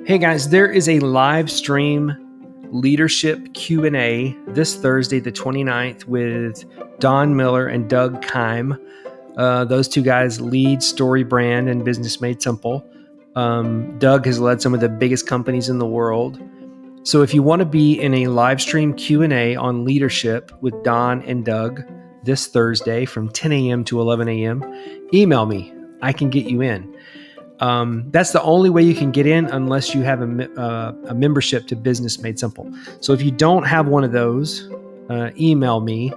Hey guys, there is a live stream leadership Q&A this Thursday, the 29th, with Don Miller and Doug Keim. Those two guys lead StoryBrand and Business Made Simple. Doug has led some of the biggest companies in the world. So if you want to be in a live stream Q&A on leadership with Don and Doug this Thursday from 10 a.m. to 11 a.m., email me. I can get you in. That's the only way you can get in unless you have a membership to Business Made Simple. So if you don't have one of those, email me.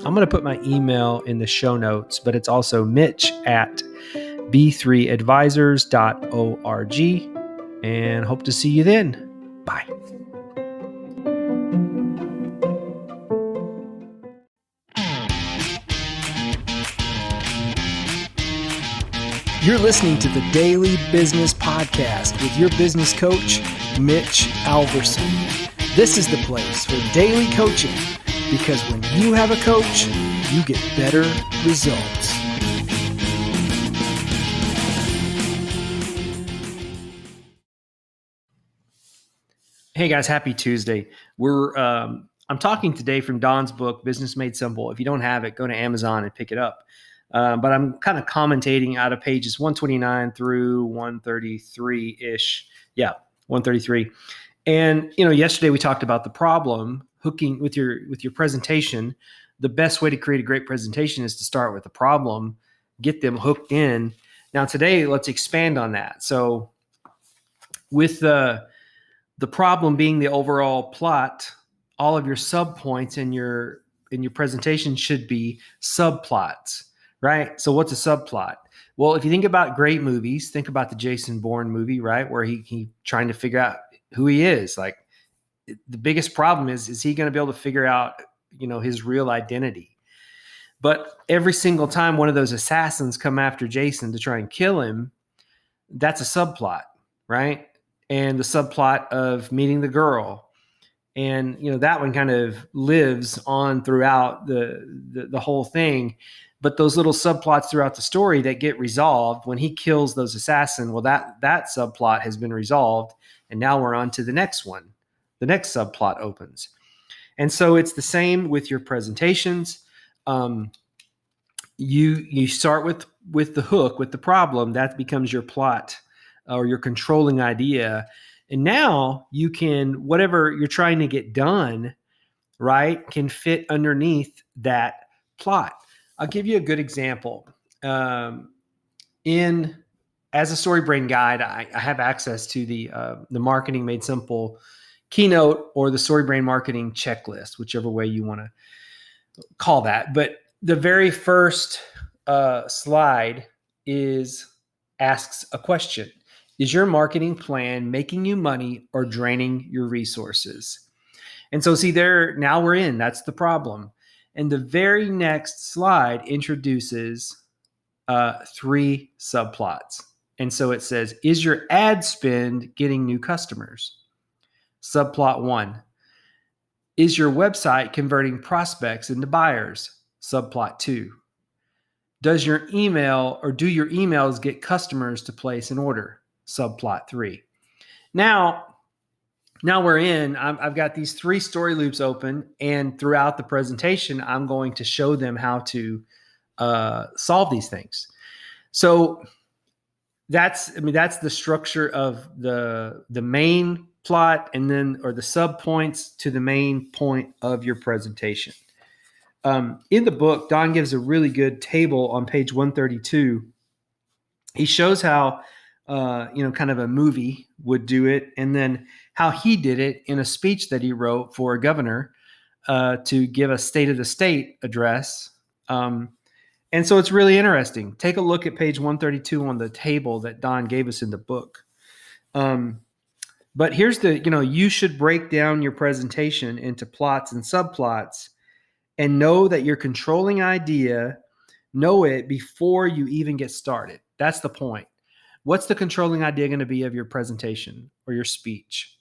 I'm going to put my email in the show notes, but it's also mitch@b3advisors.org, and hope to see you then. Bye. You're listening to the Daily Business Podcast with your business coach, Mitch Alverson. This is the place for daily coaching, because when you have a coach, you get better results. Hey guys, happy Tuesday. I'm talking today from Don's book, Business Made Simple. If you don't have it, go to Amazon and pick it up. But I'm kind of commentating out of pages 129 through 133-ish. Yeah, 133. And, yesterday we talked about the problem, hooking with your presentation. The best way to create a great presentation is to start with the problem, get them hooked in. Now today, let's expand on that. So with the problem being the overall plot, all of your subpoints in your presentation should be subplots. Right? So what's a subplot? Well, if you think about great movies, think about the Jason Bourne movie, right? Where he trying to figure out who he is. Like, the biggest problem is he going to be able to figure out, his real identity? But every single time one of those assassins come after Jason to try and kill him, that's a subplot, right? And the subplot of meeting the girl. And, that one kind of lives on throughout the whole thing. But those little subplots throughout the story that get resolved when he kills those assassins, well, that subplot has been resolved. And now we're on to the next one. The next subplot opens. And so it's the same with your presentations. You start with the hook, with the problem. That becomes your plot or your controlling idea. And now you can, whatever you're trying to get done, right, can fit underneath that plot. I'll give you a good example. As a StoryBrand guide, I have access to the Marketing Made Simple keynote or the StoryBrand marketing checklist, whichever way you want to call that. But the very first slide asks a question. Is your marketing plan making you money or draining your resources? And so now we're in, that's the problem. And the very next slide introduces 3 subplots. And so it says, is your ad spend getting new customers? Subplot 1. Is your website converting prospects into buyers? Subplot 2. Do your emails get customers to place an order? Subplot 3. Now we're in, I've got these 3 story loops open, and throughout the presentation, I'm going to show them how to solve these things. So that's the structure of the main plot or the subpoints to the main point of your presentation. In the book, Don gives a really good table on page 132. He shows how kind of a movie would do it, and then how he did it in a speech that he wrote for a governor to give a State of the State address. And so it's really interesting. Take a look at page 132 on the table that Don gave us in the book. But here's you should break down your presentation into plots and subplots and know that your controlling idea, know it before you even get started. That's the point. What's the controlling idea going to be of your presentation or your speech?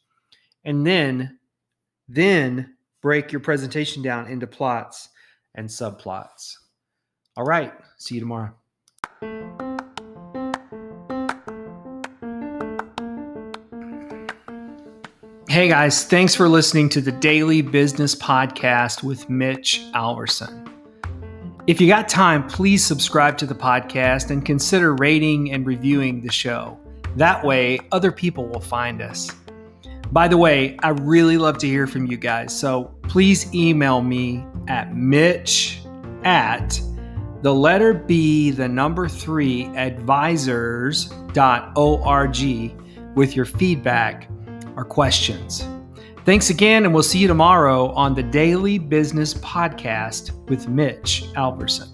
And then break your presentation down into plots and subplots. All right. See you tomorrow. Hey guys, thanks for listening to the Daily Business Podcast with Mitch Alverson. If you got time, please subscribe to the podcast and consider rating and reviewing the show. That way, other people will find us. By the way, I really love to hear from you guys, so please email me at mitch@3advisors.org with your feedback or questions. Thanks again, and we'll see you tomorrow on the Daily Business Podcast with Mitch Alverson.